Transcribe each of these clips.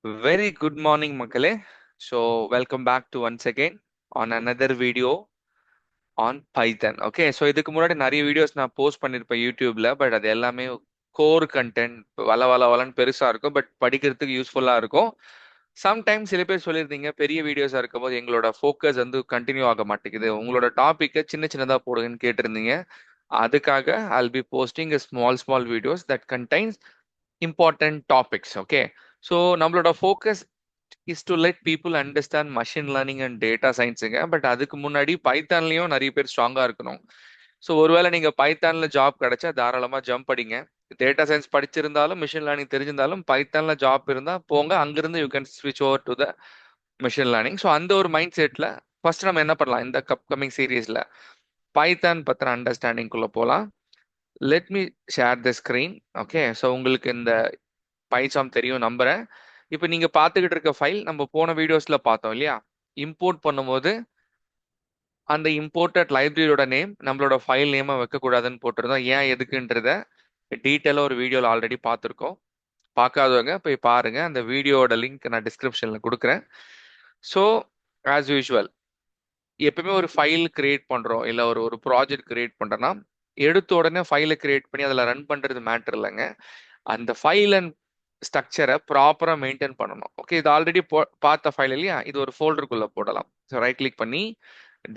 Very good morning, Makale. So, welcome back to once again on another video on Python. Okay, so இதுக்கு முன்னாடி நிறைய videos நான் post பண்ணியிருப்பேன் யூடியூப்ல, but அது எல்லாமே கோர் கண்டென்ட் வளன்னு பெருசா இருக்கும், பட் படிக்கிறதுக்கு யூஸ்ஃபுல்லா இருக்கும். சம்டைம்ஸ் சில பேர் சொல்லியிருந்தீங்க பெரிய வீடியோஸா இருக்கும்போது எங்களோட ஃபோக்கஸ் வந்து கண்டினியூ ஆக மாட்டேங்குது, உங்களோட டாபிக்கை சின்ன சின்னதா போடுங்கன்னு கேட்டிருந்தீங்க. அதுக்காக I'll be posting a small videos that contains important topics. Okay, so நம்மளோட focus is to let people understand machine learning and data scienceங்க. பட் அதுக்கு முன்னாடி பைத்தான்லயும் நிறைய பேர் ஸ்ட்ராங்கா இருக்கணும். ஸோ ஒருவேளை நீங்க பைத்தான்ல ஜாப் கிடைச்சா தாராளமா ஜம்ப் படிங்க. டேட்டா சயின்ஸ் படிச்சிருந்தாலும் மிஷின் லேர்னிங் தெரிஞ்சிருந்தாலும் பைத்தான்ல ஜாப் இருந்தா போங்க, அங்கிருந்து யூ கேன் ஸ்விட்ச் over to the machine learning. So அந்த ஒரு மைண்ட் செட்ல ஃபர்ஸ்ட் நம்ம என்ன பண்ணலாம், இந்த கமிங் சீரீஸ்ல பைத்தான் பத்தின அண்டர்ஸ்டாண்டிங் குள்ள போலாம். Let me share the screen. Okay, so உங்களுக்கு இந்த பைசாம் தெரியும் நம்புறேன். இப்போ நீங்க பார்த்துக்கிட்டு இருக்க ஃபைல் நம்ம போன வீடியோஸ்ல பார்த்தோம் இல்லையா, இம்போர்ட் பண்ணும்போது அந்த இம்போர்ட்டட் லைப்ரரியோட நேம் நம்மளோட ஃபைல் நேமா வைக்கக்கூடாதுன்னு போட்டிருந்தோம். ஏன் எதுக்குன்றத டீட்டெயிலாக ஒரு வீடியோவில் ஆல்ரெடி பார்த்துருக்கோம். பார்க்காதவங்க போய் பாருங்க, அந்த வீடியோட லிங்க் நான் டிஸ்கிரிப்ஷனில் கொடுக்குறேன். ஸோ ஆஸ் யூஷுவல் எப்பவுமே ஒரு ஃபைல் கிரியேட் பண்ணுறோம் இல்லை ஒரு ஒரு ப்ராஜெக்ட் கிரியேட் பண்ணுறோன்னா எடுத்த உடனே ஃபைலை கிரியேட் பண்ணி அதில் ரன் பண்ணுறது மேட்டர் இல்லைங்க. அந்த ஃபைல் அண்ட் ஸ்ட்ரக்சரை ப்ராப்பராக மெயின்டைன் பண்ணணும். ஓகே, இது ஆல்ரெடி பார்த்த ஃபைல் இல்லையா, இது ஒரு ஃபோல்டருக்குள்ளே போடலாம். ஸோ ரைட் கிளிக் பண்ணி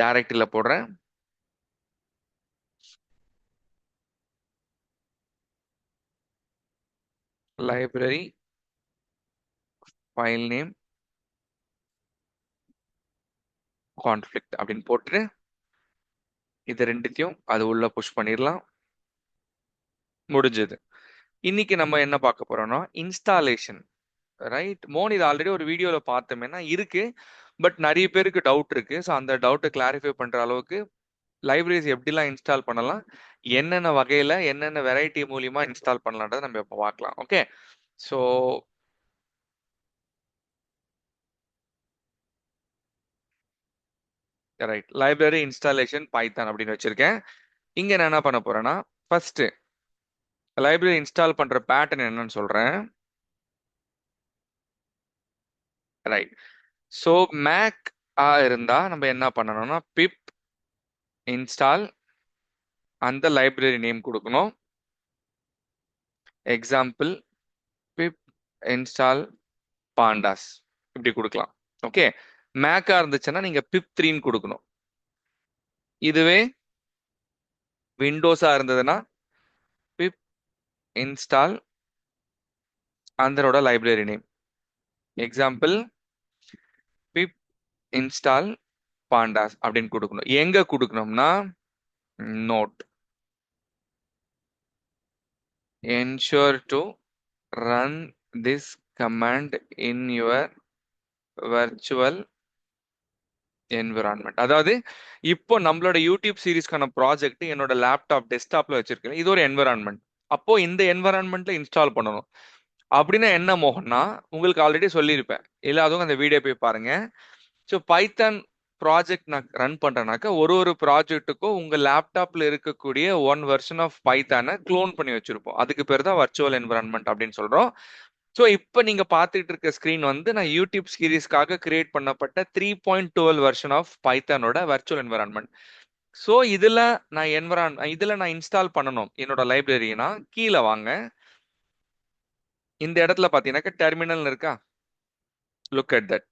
டைரக்டரியில் போடுறேன். லைப்ரரி ஃபைல் நேம் கான்ஃப்ளிக்ட் அப்படின்னு போட்டு இது ரெண்டுத்தையும் அது உள்ள புஷ் பண்ணிடலாம். முடிஞ்சது. இன்னைக்கு நம்ம என்ன பார்க்க போறோம்னா இன்ஸ்டாலேஷன். ரைட் மோன், இது ஆல்ரெடி ஒரு வீடியோல பார்த்தோமேனா இருக்கு, பட் நிறைய பேருக்கு டவுட் இருக்கு. ஸோ அந்த டவுட்டை கிளாரிஃபை பண்ற அளவுக்கு லைப்ரரிஸ் எப்படிலாம் இன்ஸ்டால் பண்ணலாம், என்னென்ன வகையில என்னென்ன வெரைட்டி மூலியமா இன்ஸ்டால் பண்ணலான்றதை நம்ம இப்போ பார்க்கலாம். Okay, so right library installation Python அப்படின்னு வச்சிருக்கேன். இங்க நான் என்ன பண்ண போறேன்னா ஃபர்ஸ்ட் லைப்ரரி இன்ஸ்டால் பண்ற பேட்டர்ன் என்னன்னு சொல்றேன். ரைட், ஸோ மேக் இருந்தா நம்ம என்ன பண்ணணும்னா பிப் இன்ஸ்டால் அந்த லைப்ரரி நேம் கொடுக்கணும். எக்ஸாம்பிள் பிப் இன்ஸ்டால் பாண்டாஸ் இப்படி கொடுக்கலாம். ஓகே, மேக்கா இருந்துச்சுன்னா நீங்க பிப் 3ன்னு கொடுக்கணும். இதுவே விண்டோஸா இருந்ததுன்னா பிப் இன்ஸ்டால் அதனோட library name. Example pip install pandas அப்படின்னு கொடுக்கணும். எங்க கொடுக்கணும்னா note ensure to run this command in your virtual environment. அதாவது இப்போ நம்மளோட யூடியூப் சீரிஸ்க்கான ப்ராஜெக்ட் என்னோட லேப்டாப் டெஸ்க்டாப்ல வச்சிருக்கேன். இது ஒரு என்விரான்மெண்ட். அப்போ இந்த என்விரான்மெண்ட்ல இன்ஸ்டால் பண்ணணும். அப்படின்னா என்ன மோகன்னா, உங்களுக்கு ஆல்ரெடி சொல்லியிருப்பேன், இல்லாதவங்க அந்த வீடியோ போய் பாருங்க. ஸோ பைத்தான் ப்ராஜெக்ட் நான் ரன் பண்றேனாக்கா ஒரு ஒரு ப்ராஜெக்ட்டுக்கும் உங்க லேப்டாப்ல இருக்கக்கூடிய ஒன் வெர்ஷன் ஆஃப் பைத்தானை க்ளோன் பண்ணி வச்சிருப்போம். அதுக்கு பேர் தான் வர்ச்சுவல் என்விரான்மெண்ட் அப்படின்னு சொல்றோம். ஸோ இப்போ நீங்க பார்த்துட்டு இருக்க ஸ்க்ரீன் வந்து நான் யூடியூப் சீரிஸ்க்காக கிரியேட் பண்ணப்பட்ட 3.12 வெர்ஷன் ஆஃப் பைத்தானோட வர்ச்சுவல் என்விரான்மெண்ட். ஸோ இதுல நான் இன்ஸ்டால் பண்ணணும் என்னோட லைப்ரரினா கீழே வாங்க. இந்த இடத்துல பாத்தீங்கன்னாக்கா டெர்மினல் இருக்கா, லுக் அட் தட்.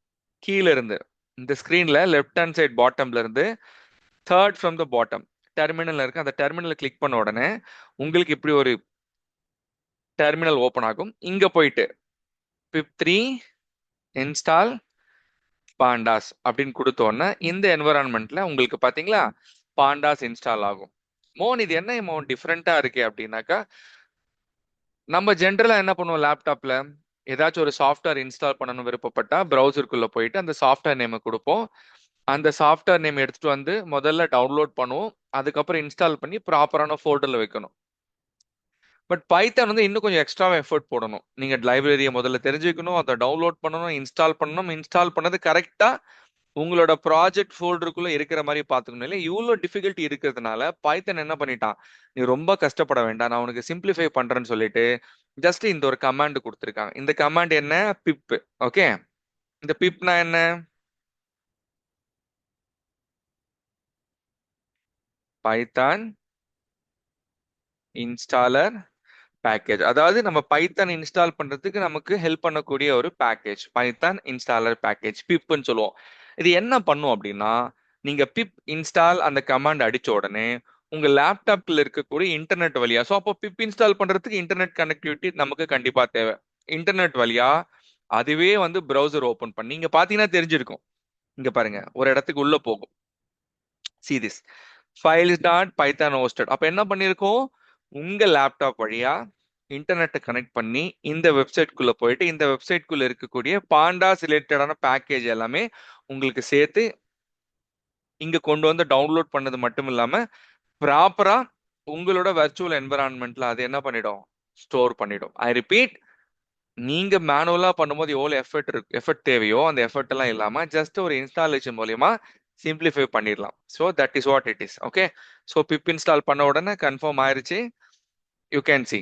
கீழே இருந்து இந்த ஸ்கிரீன்ல லெஃப்ட் ஹேண்ட் சைட் பாட்டம்ல இருந்து third from the bottom terminal இருக்கு. அந்த டெர்மினலை கிளிக் பண்ண உடனே உங்களுக்கு இப்படி ஒரு டெர்மினல் ஓபன் ஆகும். இங்க போயிட்டு பிப் 3 இன்ஸ்டால் பாண்டாஸ் அப்படின்னு கொடுத்தோன்னே இந்த என்வரான்மெண்ட்ல உங்களுக்கு பாத்தீங்களா பாண்டாஸ் இன்ஸ்டால் ஆகும். மோன், இது என்ன மோன் டிஃப்ரெண்டா இருக்கு அப்படின்னாக்கா, நம்ம ஜென்ரலா என்ன பண்ணுவோம், லேப்டாப்ல ஏதாச்சும் ஒரு சாஃப்ட்வேர் இன்ஸ்டால் பண்ணணும் விருப்பப்பட்டா ப்ரௌசருக்குள்ள போயிட்டு அந்த சாஃப்ட்வேர் நேமை கொடுப்போம். அந்த சாஃப்ட்வேர் நேம் எடுத்துட்டு வந்து முதல்ல டவுன்லோட் பண்ணுவோம், அதுக்கப்புறம் இன்ஸ்டால் பண்ணி ப்ராப்பரான ஃபோல்டர்ல வைக்கணும். பட் பைத்தான் வந்து இன்னும் கொஞ்சம் எக்ஸ்ட்ரா எஃபர்ட் போடணும். நீங்க லைப்ரரியை முதல்ல தெரிஞ்சுக்கணும், அதை டவுன்லோட் பண்ணணும், இன்ஸ்டால் பண்ணணும். இன்ஸ்டால் பண்ணது கரெக்டா உங்களோட ப்ராஜெக்ட் ஃபோல்டருக்குள்ள இருக்கிற மாதிரி பாத்துக்கணும் இல்லை இவ்வளோ டிஃபிகல்ட்டி இருக்கிறதுனால பைத்தன் என்ன பண்ணிட்டான், நீ ரொம்ப கஷ்டப்பட வேண்டாம், நான் உனக்கு சிம்பிளிஃபை பண்றேன்னு சொல்லிட்டு ஜஸ்ட் இந்த ஒரு கமாண்ட் கொடுத்துருக்காங்க. இந்த கமாண்ட் என்ன, பிப். ஓகே, இந்த பிப்னா என்ன, பைத்தான் இன்ஸ்டாலர் பேக்கேஜ். அதாவது நம்ம பைத்தான் இன்ஸ்டால் பண்றதுக்கு நமக்கு ஹெல்ப் பண்ணக்கூடிய ஒரு பேக்கேஜ், பைத்தான் இன்ஸ்டாலர் பேக்கேஜ், பிப்னு சொல்லுவோம். இது என்ன பண்ணும் அப்படின்னா, நீங்க பிப் இன்ஸ்டால் அந்த கமாண்ட் அடிச்ச உடனே உங்க லேப்டாப்ல இருக்கக்கூடிய இன்டர்நெட் வழியா, ஸோ அப்போ பிப் இன்ஸ்டால் பண்றதுக்கு இன்டர்நெட் கனெக்டிவிட்டி நமக்கு கண்டிப்பா தேவை. இன்டர்நெட் வழியா அதுவே வந்து பிரவுசர் ஓபன் பண்ணி, இங்க பாத்தீங்கன்னா தெரிஞ்சிருக்கும், இங்க பாருங்க ஒரு இடத்துக்கு உள்ள போகும். see this files dot Python hosted. அப்ப என்ன பண்ணிருக்கோம், உங்க லேப்டாப் வழியா இன்டர்நெட்டை கனெக்ட் பண்ணி இந்த வெப்சைட்குள்ள போயிட்டு இந்த வெப்சைட்குள்ள இருக்கக்கூடிய பாண்டாஸ் ரிலேட்டடான பேக்கேஜ் எல்லாமே உங்களுக்கு சேர்த்து இங்க கொண்டு வந்து டவுன்லோட் பண்ணது மட்டும் இல்லாம ப்ராப்பரா உங்களோட வர்ச்சுவல் என்விரான்மெண்ட்ல அது என்ன பண்ணிடும், ஸ்டோர் பண்ணிடும். ஐ ரிப்பீட், நீங்க மேனுவலா பண்ணும்போது எவ்வளவு எஃபர்ட் தேவையோ அந்த எஃபர்ட் எல்லாம் இல்லாம ஜஸ்ட் ஒரு இன்ஸ்டாலேஷன் மூலியமா சிம்பிளிஃபை பண்ணிடலாம். So that is what it is. Okay, so pip install பண்ண உடனே கன்ஃபார்ம் ஆயிருச்சு. You can see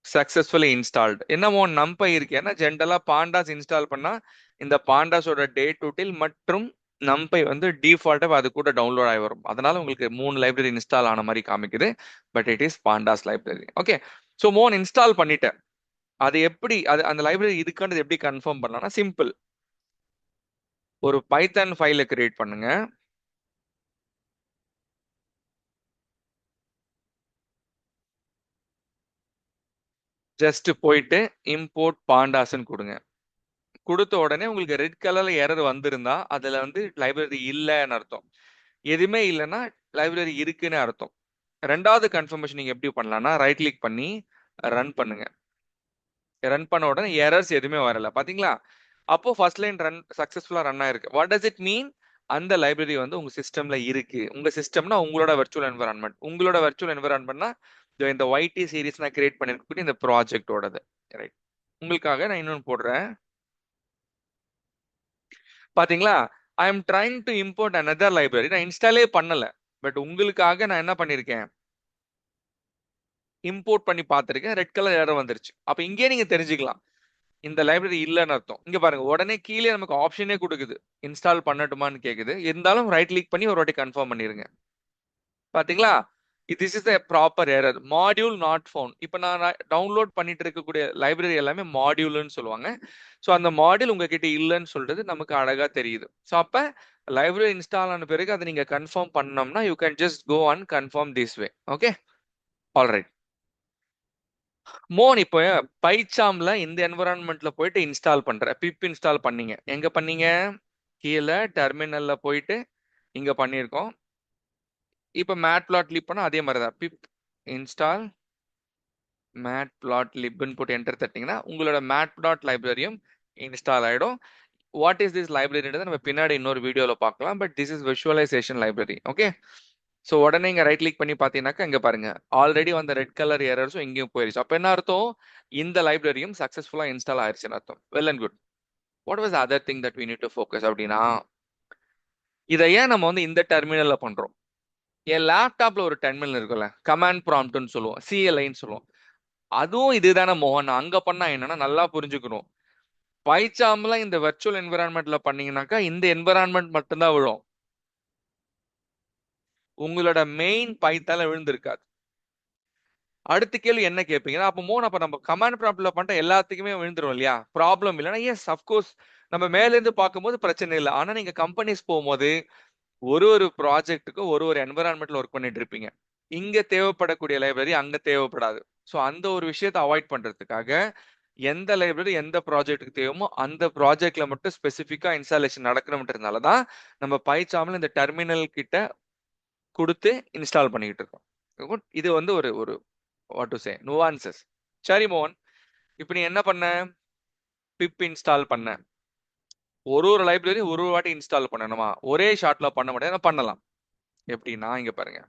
successfully installed. என்னமோ நம்பை இருக்கு, ஏன்னா ஜென்ரலா பாண்டாஸ் இன்ஸ்டால் பண்ணா இந்த பாண்டாஸோட டே டு டில் மற்றும் நம்பை வந்து டிஃபால்ட்டா அது கூட டவுன்லோட் ஆகி வரும். அதனால உங்களுக்கு 3 லைப்ரரி இன்ஸ்டால் ஆன மாதிரி காமிக்குது. But it is பாண்டாஸ் library. Okay, so Mon install பண்ணிட்டேன். அது எப்படி, அது அந்த லைப்ரரி இதுக்கானது எப்படி கன்ஃபார்ம் பண்ணலாம்னா சிம்பிள். ஒரு பைத்தான் ஃபைலை கிரியேட் பண்ணுங்க. ஜஸ்ட் போயிட்டு இம்போர்ட் பாண்டாஸ்ன்னு கொடுங்க. கொடுத்த உடனே உங்களுக்கு ரெட் கலர்ல எரர் வந்திருந்தா அதுல வந்து லைப்ரரி இல்லைன்னு அர்த்தம். எதுவுமே இல்லைன்னா லைப்ரரி இருக்குன்னு அர்த்தம். ரெண்டாவது கன்ஃபர்மேஷன் நீங்க எப்படி பண்ணலாம்னா ரைட் கிளிக் பண்ணி ரன் பண்ணுங்க. ரன் பண்ண உடனே எரர்ஸ் எதுவுமே வரல பாத்தீங்களா. அப்போ ஃபர்ஸ்ட் லைன் ரன் சக்சஸ்ஃபுல்லா ரன் ஆயிருக்கு. வாட் டஸ் இட் மீன், அந்த லைப்ரரி வந்து உங்க சிஸ்டம்ல இருக்கு. உங்க சிஸ்டம்னா உங்களோட வர்ச்சுவல் என்வரான்மெண்ட். உங்களோட வர்ச்சுவல் என்வரான்மெண்ட்னா இந்த ஒய்டி சீரிஸ் நான் கிரியேட் பண்ணிருக்கக்கூடிய இந்த ப்ராஜெக்டோடது. ரைட், உங்களுக்காக நான் இன்னொன்னு போடுறேன். பாத்தீங்களா, I am trying to import another library. நான் இன்ஸ்டாலே பண்ணல, பட் உங்களுக்காக நான் என்ன பண்ணிருக்கேன், இம்போர்ட் பண்ணி பார்த்திருக்கேன். ரெட் கலர் எரர் வந்துருச்சு. அப்ப இங்கே நீங்க தெரிஞ்சுக்கலாம் இந்த லைப்ரரி இல்லைன்னு அர்த்தம். இங்க பாருங்க உடனே கீழே நமக்கு ஆப்ஷனே கொடுக்குது, இன்ஸ்டால் பண்ணட்டுமான்னு கேக்குது. இருந்தாலும் ரைட் கிளிக் பண்ணி ஒரு வாட்டி கன்ஃபார்ம் பண்ணிருங்க. பாத்தீங்களா, this is the proper error, module not found. இப்போ நான் டவுன்லோட் பண்ணிட்டு இருக்கக்கூடிய லைப்ரரி எல்லாமே மாடியூல்னு சொல்லுவாங்க. ஸோ அந்த மாடியூல் உங்ககிட்ட இல்லைன்னு சொல்றது நமக்கு அழகா தெரியுது. ஸோ அப்ப லைப்ரரி இன்ஸ்டால் ஆன பிறகு அதை நீங்க கன்ஃபார்ம் பண்ணோம்னா you can just go and confirm this way. Okay, alright. மோன் இப்போ பைச்சாம்ல இந்த என்விரான்மெண்ட்ல போயிட்டு இன்ஸ்டால் பண்ற பிப் இன்ஸ்டால் பண்ணீங்க, எங்க பண்ணீங்க, கீழே டெர்மினல்ல போயிட்டு இங்க பண்ணியிருக்கோம். இப்போ மேட் பிளாட் லீப் பண்ணா அதே மாதிரி தான், பிப் இன்ஸ்டால் மேட் பிளாட் லிப்னு போட்டு என்டர் தட்டிங்கன்னா உங்களோட மேட் பிளாட் லைப்ரரியும் இன்ஸ்டால் ஆயிடும். வாட் இஸ் திஸ் லைப்ரரின்றதை நம்ம பின்னாடி இன்னொரு வீடியோல பார்க்கலாம். But this is visualisation library. Okay, so உடனே இங்க ரைட் கிளிக் பண்ணி பார்த்தீங்கன்னாக்கா இங்க பாருங்க ஆல்ரெடி வந்த ரெட் கலர் எரர்ஸும் எங்கேயும் போயிருச்சு. அப்போ என்ன அர்த்தம், இந்த லைப்ரரியும் சக்சஸ்ஃபுல்லா இன்ஸ்டால் ஆயிருச்சுன்னு அர்த்தம். Well and good. What was other thing that we need to focus அப்படின்னா, இதை ஏன் நம்ம வந்து இந்த டெர்மினல்ல பண்றோம். என் லேப்டாப்ல ஒரு டெர்மினல் இருக்குல்ல, கமாண்ட் ப்ராம்ப்ட்னு சொல்லுவோம், சிஎல்ஐன்னு சொல்லுவோம். அதுவும் இதுதானே மோகன். அங்க பண்ணா என்னன்னா நல்லா புரிஞ்சுக்கணும். பைச்சாம்ல இந்த வெர்ச்சுவல் என்விரான்மெண்ட்ல பண்ணீங்கன்னாக்கா இந்த என்விரான்மெண்ட் மட்டும்தான் விழும், உங்களோட மெயின் பைத்தால விழுந்திருக்காது. அடுத்த கேள்வி என்ன கேட்பீங்கன்னா, அப்போ மோன் அப்ப நம்ம கமாண்ட் ப்ராம்ப்ட்ல பண்ணிட்டா எல்லாத்துக்குமே விழுந்துரும் இல்லையா, ப்ராப்ளம் இல்லைன்னா எஸ் அஃப்கோர்ஸ் நம்ம மேல இருந்து பார்க்கும்போது பிரச்சனை இல்லை. ஆனா நீங்க கம்பெனிஸ் போகும்போது ஒரு ஒரு ப்ராஜெக்ட்டுக்கும் ஒரு ஒரு என்விரான்மெண்ட்ல ஒர்க் பண்ணிட்டு இருப்பீங்க. இங்க தேவைப்படக்கூடிய லைப்ரரி அங்க தேவைப்படாது. ஸோ அந்த ஒரு விஷயத்தை அவாய்ட் பண்றதுக்காக எந்த லைப்ரரி எந்த ப்ராஜெக்ட்டுக்கு தேவைமோ அந்த ப்ராஜெக்ட்ல மட்டும் ஸ்பெசிஃபிக்கா இன்ஸ்டாலேஷன் நடக்கணும்ன்றதுனால தான் நம்ம பைச்சாம்ல இந்த டெர்மினல் கிட்ட கொடுத்து இன்ஸ்டால் பண்ணிக்கிட்டு இருக்கோம். Good. இது வந்து ஒரு ஒரு வாட் டு சே நுவான்சஸ். சரி மோகன், இப்போ நீ என்ன பண்ண, பிப் இன்ஸ்டால் பண்ண. ஒரு ஒரு லைப்ரரி ஒரு ஒரு வாட்டி இன்ஸ்டால் பண்ணணுமா, ஒரே ஷாட்ல பண்ண முடியாது, பண்ணலாம். எப்படின்னா இங்க பாருங்க,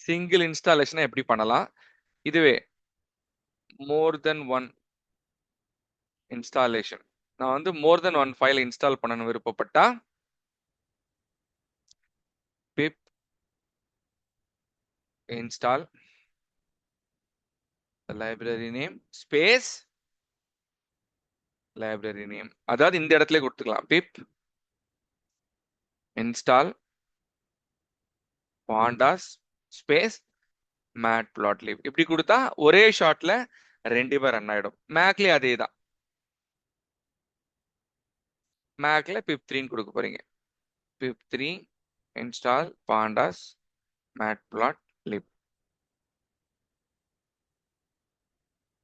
சிங்கிள் இன்ஸ்டாலேஷனை எப்படி பண்ணலாம், இதுவே மோர் தென் ஒன் இன்ஸ்டாலேஷன், நான் வந்து மோர் தென் ஒன் ஃபைல் இன்ஸ்டால் பண்ணணும் விருப்பப்பட்டா pip install the library name space library name, அதாவது இந்த இடத்துல கொடுத்துக்கலாம் pip install pandas space matplotlib. இப்படி கொடுத்தா ஒரே ஷாட்ல ரெண்டுமே ரன் ஆயிடும். மேக்லயே அதே தான், மேக்ல pip3 கொடுக்க போறீங்க. pip3 install pandas matplotlib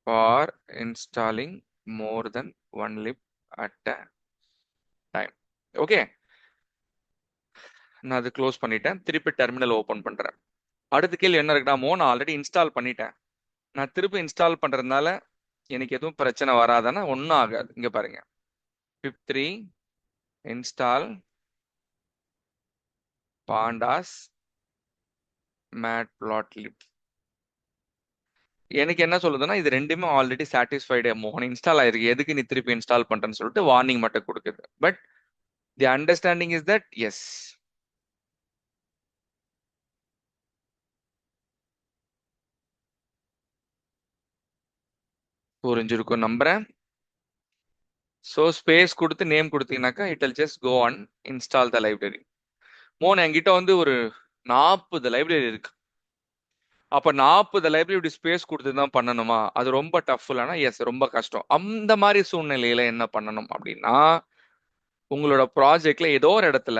for installing more than one lib at a time. Okay, நான் அது க்ளோஸ் பண்ணிட்டேன். திருப்பி டெர்மினல் ஓபன் பண்றேன். அடுத்த கேள்வி என்ன இருக்குன்னா, நான் ஆல்ரெடி இன்ஸ்டால் பண்ணிட்டேன், நான் திருப்பி இன்ஸ்டால் பண்றதுனால எனக்கு எதுவும் பிரச்சனை வராதானா? ஒன்றும் ஆகாது. இங்க பாருங்க, pip3 install pandas matplotlib. எனக்கு என்ன சொல்லுதுன்னா, இது ரெண்டுமே ஆல்ரெடி சாட்டிஸ்ஃபைடு மோகன், இன்ஸ்டால் ஆயிருக்கு, எதுக்கு நீ திருப்பி இன்ஸ்டால் பண்றேன்னு சொல்லிட்டு வார்னிங் மட்டும் கொடுக்குது. But the understanding is that yes, புரிஞ்சிருக்கும் நம்புறேன். ஸோ ஸ்பேஸ் கொடுத்து நேம் கொடுத்தீங்கன்னாக்கா it will just go and install the library. மோன் என்கிட்ட வந்து ஒரு 40 லைப்ரரி இருக்கு. அப்ப 40 லைப்ரரி இப்படி ஸ்பேஸ் கொடுத்து தான் பண்ணணுமா? அது ரொம்ப டஃப் இல்லைன்னா எஸ், ரொம்ப கஷ்டம். அந்த மாதிரி சூழ்நிலையில என்ன பண்ணணும் அப்படின்னா, உங்களோட ப்ராஜெக்ட்ல ஏதோ ஒரு இடத்துல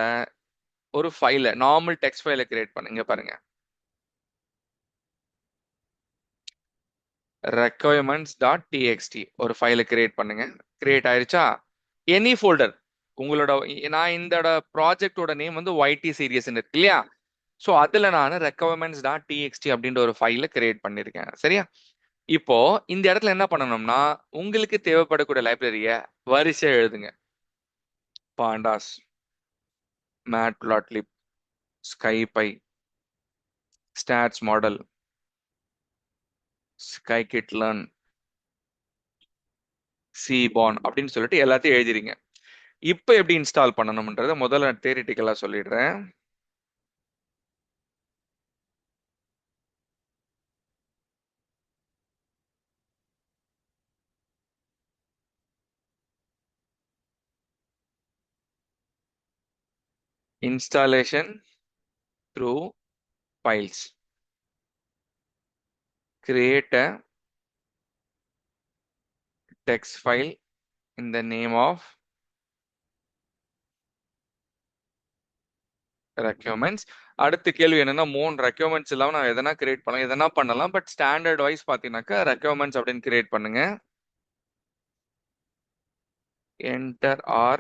ஒரு ஃபைல, நார்மல் டெக்ஸ்ட் ஃபைலை கிரியேட் பண்ணுங்க. பாருங்க, requirements.txt ஒரு ஃபைலை கிரியேட் பண்ணுங்க. கிரியேட் ஆயிருச்சா? எனி ஃபோல்டர் உங்களோட, நான் இந்த ப்ராஜெக்டோட நேம் வந்து YT சீரியஸ் இருக்கு இல்லையா? ஸோ அதுல நான் requirements.txt அப்படின்ற ஒரு ஃபைலை கிரியேட் பண்ணிருக்கேன். சரியா? இப்போ இந்த இடத்துல என்ன பண்ணணும்னா, உங்களுக்கு தேவைப்படக்கூடிய லைப்ரரிய வரிசையா எழுதுங்க. பாண்டாஸ், மேட்பிளாட்லிப், ஸ்கைபை, ஸ்டாட்ஸ் மாடல், ஸ்கைகிட் லேர்ன், சிபான் அப்படின்னு சொல்லிட்டு எல்லாத்தையும் எழுதிருங்க. இப்போ எப்படி இன்ஸ்டால் பண்ணணும்ன்றத முதல்ல தியரிட்டிக்கலா சொல்லிடுறேன். Installation through files. Create a text file in the name of requirements. அடுத்த கேள்வி என்னன்னா, ரெக்யர்மெண்ட்ஸ் இல்லாம நான் எதனா கிரியேட் பண்ணலாம், எதனா பண்ணலாம். பட் ஸ்டாண்டர்ட் வைஸ் பாத்தீங்கன்னாக்கா ரெக்யர்மெண்ட்ஸ் அப்படின்னு கிரியேட் பண்ணுங்க. Enter or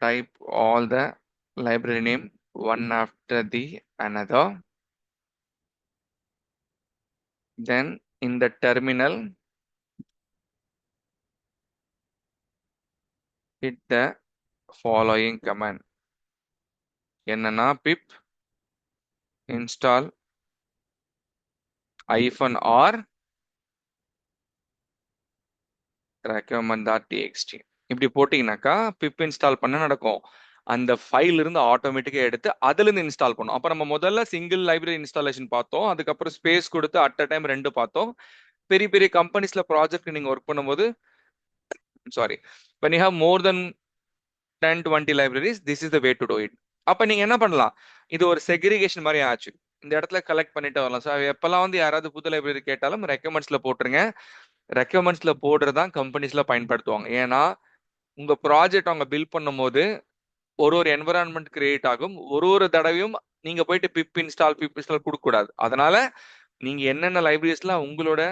type all the library name one after the another. Then in the terminal, hit the following command. என்னன்னா, pip install -r requirement.txt இப்படி போட்டீங்கன்னாக்கா pip இன்ஸ்டால் பண்ண நடக்கும். அந்த ஃபைல் இருந்து ஆட்டோமேட்டிக்கா எடுத்து அதுல இருந்து இன்ஸ்டால் பண்ணும். அப்ப நம்ம முதல்ல சிங்கிள் லைப்ரரி இன்ஸ்டாலேஷன் பார்த்தோம், அதுக்கப்புறம் ஸ்பேஸ் கொடுத்து அட் அ டைம் 2 பார்த்தோம். பெரிய பெரிய கம்பெனிஸ்ல ப்ராஜெக்ட் நீங்க ஒர்க் பண்ணும்போது, sorry, when you have more than 10-20 libraries, this is the way to do it. அப்ப நீங்க என்ன பண்ணலாம், இது ஒரு செக்ரிகேஷன் மாதிரி ஆச்சு. இந்த இடத்துல கலெக்ட் பண்ணிட்டு வரலாம். ஸோ எப்பெல்லாம் வந்து யாராவது புது லைப்ரரி கேட்டாலும் ரெக்கமெண்ட்ஸ்ல போட்டுருங்க. ரெக்கமெண்ட்ஸ்ல போடுறதான் கம்பெனிஸ்ல பயன்படுத்துவாங்க. ஏன்னா உங்க ப்ராஜெக்ட் அவங்க பில் பண்ணும்போது ஒரு என்விரான்மெண்ட் கிரியேட் ஆகும். ஒரு தடவையும் நீங்க போயிட்டு பிப் இன்ஸ்டால் கொடுக்க கூடாது. அதனால நீங்க என்னென்ன லைப்ரரிஸ்லாம் உங்களோட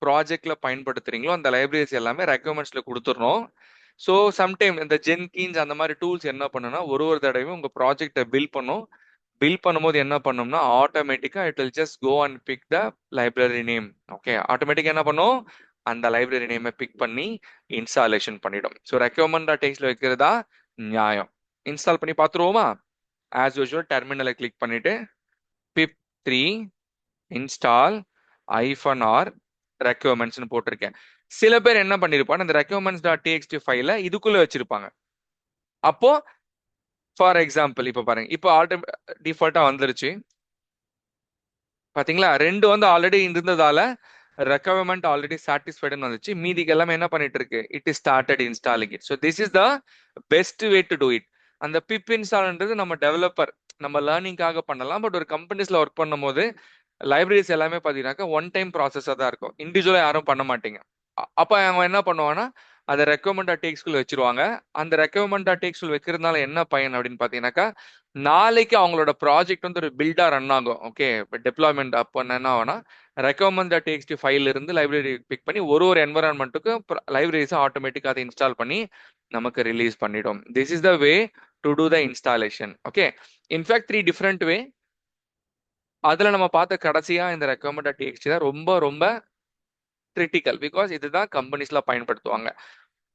ப்ராஜெக்ட்ல பயன்படுத்துறீங்களோ அந்த லைப்ரரிஸ் எல்லாமே ரெக்கமெண்ட்ஸ்ல கொடுத்துடணும். ஸோ சம்டைம் இந்த ஜென்கின்ஸ் அந்த மாதிரி டூல்ஸ் என்ன பண்ணுன்னா, ஒரு தடவையும் உங்க ப்ராஜெக்டை பில் பண்ணும். பில் பண்ணும்போது என்ன பண்ணும்னா, ஆட்டோமேட்டிக்கா it will just go and pick the library name. Okay, ஆட்டோமேட்டிக்கா என்ன பண்ணும், அந்த லைப்ரரி நேமை பிக் பண்ணி இன்ஸ்டாலேஷன் பண்ணிடும். ஸோ ரெக்கமெண்ட்.txt வைக்கிறதா நியாயம். இன்ஸ்டால் பண்ணி பார்த்துருவோமா? ஆஸ் யூஷுவல் டெர்மினலை கிளிக் பண்ணிட்டு pip3 install ஐஃபன் ஆர் ரெக்யர்மெண்ட்ஸ்னு போட்டிருக்கேன். சில பேர் என்ன பண்ணிருப்பாங்க, இந்த ரெக்யர்மெண்ட்ஸ் டாட் டிஎக்ஸ்டி ஃபைல இதுக்குள்ள வச்சிருப்பாங்க. அப்போ ஃபார் எக்ஸாம்பிள் இப்ப பாருங்க, இப்போ டிஃபால்ட்டா வந்துருச்சு பாத்தீங்களா, ரெண்டு வந்து ஆல்ரெடி இருந்ததால ரெக்குவயர்மெண்ட் ஆல்ரெடி சாட்டிஸ்ஃபைடுன்னு வந்துச்சு. மீதிக்கு எல்லாமே என்ன பண்ணிட்டு இருக்கு, it is started installing it. So this is the best way to do it. அந்த பிப் இன்ஸ்டால்ன்றது நம்ம டெவலப்பர் நம்ம லேர்னிங்காக பண்ணலாம். பட் ஒரு கம்பெனிஸ்ல ஒர்க் பண்ணும்போது லைப்ரரிஸ் எல்லாமே பாத்தீங்கன்னாக்கா ஒன் டைம் ப்ராசஸா தான் இருக்கும், இண்டிவிஜுவலா யாரும் பண்ண மாட்டீங்க. அப்ப அவங்க என்ன பண்ணுவாங்கன்னா அதை ரெக்கமெண்ட் டேக்ஸ்குள்ள வச்சிருவாங்க. அந்த ரெக்கமெண்ட் டேக்ஸ்குள்ள வைக்கிறதுனால என்ன பயன் அப்படின்னு பாத்தீங்கன்னாக்கா, நாளைக்கு அவங்களோட ப்ராஜெக்ட் வந்து ஒரு பில்டா ரன் ஆகும். ஓகே, இப்போ டெப்ளாய்மெண்ட் அப்போ என்ன ஆகும்னா ரெக்கமெண்ட் டிஎக்ஸ்டி ஃபைல் இருந்து லைப்ரரி பிக் பண்ணி ஒரு என்வரான்மெண்ட்டுக்கு லைப்ரரிஸை ஆட்டோமேட்டிக்காக அதை இன்ஸ்டால் பண்ணி நமக்கு ரிலீஸ் பண்ணிடும். This is the way to do the installation. Okay, in fact 3 different way. அதுல நம்ம பார்த்த கடைசியா இந்த ரெக்கமெண்ட் டிஎக்ஸ்டி தான் ரொம்ப ரொம்ப கிரிட்டிக்கல், பிகாஸ் இதுதான் கம்பெனிஸ்ல பயன்படுத்துவாங்க.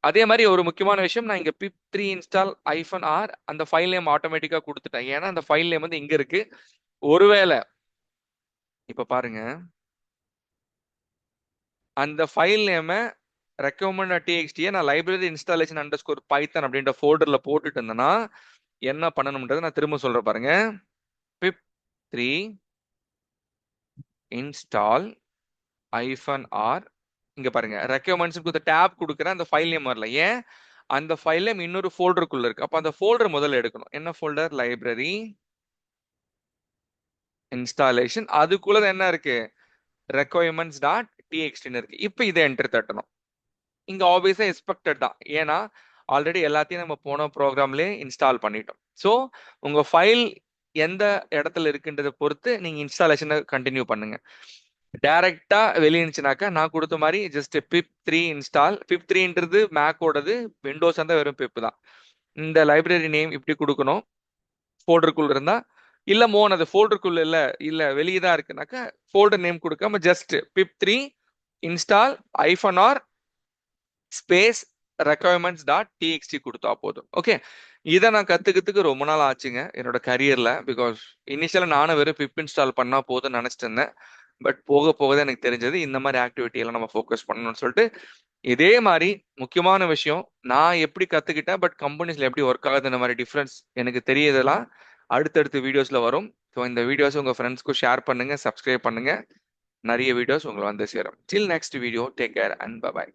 அதே மாதிரி ஒரு முக்கியமான விஷயம், நான் இங்க pip3 இன்ஸ்டால் ஐஃபன் ஆர் அந்த ஃபைல் நேம் ஆட்டோமேட்டிக்கா கொடுத்துட்டேன். ஏன்னா அந்த ஃபைல் நேம் வந்து இங்க இருக்கு. ஒருவேளை இப்ப பாருங்க, அந்த ஃபைல் நேம ரெக்கமெண்ட் டிஎக்ஸ்டியை நான் லைப்ரரி இன்ஸ்டாலேஷன் அண்டர் ஸ்கோர் பைத்தன் அப்படின்ற ஃபோல்டர்ல போட்டுட்டு இருந்தேன்னா என்ன பண்ணணும்ன்றதை நான் திரும்ப சொல்றேன் பாருங்க. pip3 இன்ஸ்டால் ஐஃபன் ஆர், இங்க பாருங்க ரெக்கமெண்ட்ஸ் கொடுத்த டேப் கொடுக்குறேன், அந்த ஃபைல் நேம் வரல. ஏன், அந்த ஃபைல் நேம் இன்னொரு ஃபோல்டருக்குள்ள இருக்கு. அப்ப அந்த ஃபோல்டர் முதல்ல எடுக்கணும். என்ன ஃபோல்டர், லைப்ரரி இன்ஸ்டாலேஷன். அதுக்குள்ள என்ன இருக்கு, ரெக்குவயர்மெண்ட்ஸ் டாட் டிஎக்ஸ்டின்னு இருக்கு. இப்போ இதை என்டர் தட்டணும். இங்க ஆப்வியஸா எக்ஸ்பெக்டட் தான், ஏன்னா ஆல்ரெடி எல்லாத்தையும் நம்ம போன ப்ரோக்ராம்லயே இன்ஸ்டால் பண்ணிட்டோம். ஸோ உங்க ஃபைல் எந்த இடத்துல இருக்குன்றதை பொறுத்து நீங்க இன்ஸ்டாலேஷனை கண்டினியூ பண்ணுங்க. டைரக்டா வெளியே இருந்துச்சுனாக்கா நான் கொடுத்த மாதிரி ஜஸ்ட் pip3 இன்ஸ்டால். pip3ன்றது மேக்கோடது, விண்டோஸ் வந்து வெறும் பிப் தான். இந்த லைப்ரரி நேம் இப்படி கொடுக்கணும் ஃபோல்டருக்குள்ள இருந்தா. இல்ல மோன் அது ஃபோல்டருக்குள்ள இல்ல இல்ல வெளியே தான் இருக்குனாக்கா ஃபோல்டர் நேம் கொடுக்காம just pip3 install hyphen r space requirements dot TXT கொடுத்தா போதும். ஓகே, இதை நான் கத்துக்கிறதுக்கு ரொம்ப நாள் ஆச்சுங்க என்னோட கரியர்ல. பிகாஸ் இனிஷியலா நானும் வெறும் பிப் இன்ஸ்டால் பண்ணா போதும்னு நினைச்சிட்டு இருந்தேன். பட் போக போக தான் எனக்கு தெரிஞ்சது இந்த மாதிரி ஆக்டிவிட்டி எல்லாம் நம்ம ஃபோக்கஸ் பண்ணணும்னு சொல்லிட்டு. இதே மாதிரி முக்கியமான விஷயம் நான் எப்படி கத்துக்கிட்டேன், பட் கம்பெனிஸ்ல எப்படி ஒர்க் ஆகுது, இந்த மாதிரி டிஃபரன்ஸ் எனக்கு தெரியதெல்லாம் அடுத்தடுத்த வீடியோஸ்ல வரும். ஸோ இந்த வீடியோஸ் உங்க ஃப்ரெண்ட்ஸ்க்கும் ஷேர் பண்ணுங்க, சப்ஸ்கிரைப் பண்ணுங்க. நிறைய வீடியோஸ் உங்களை வந்து சேரும். Till next video, take care and by.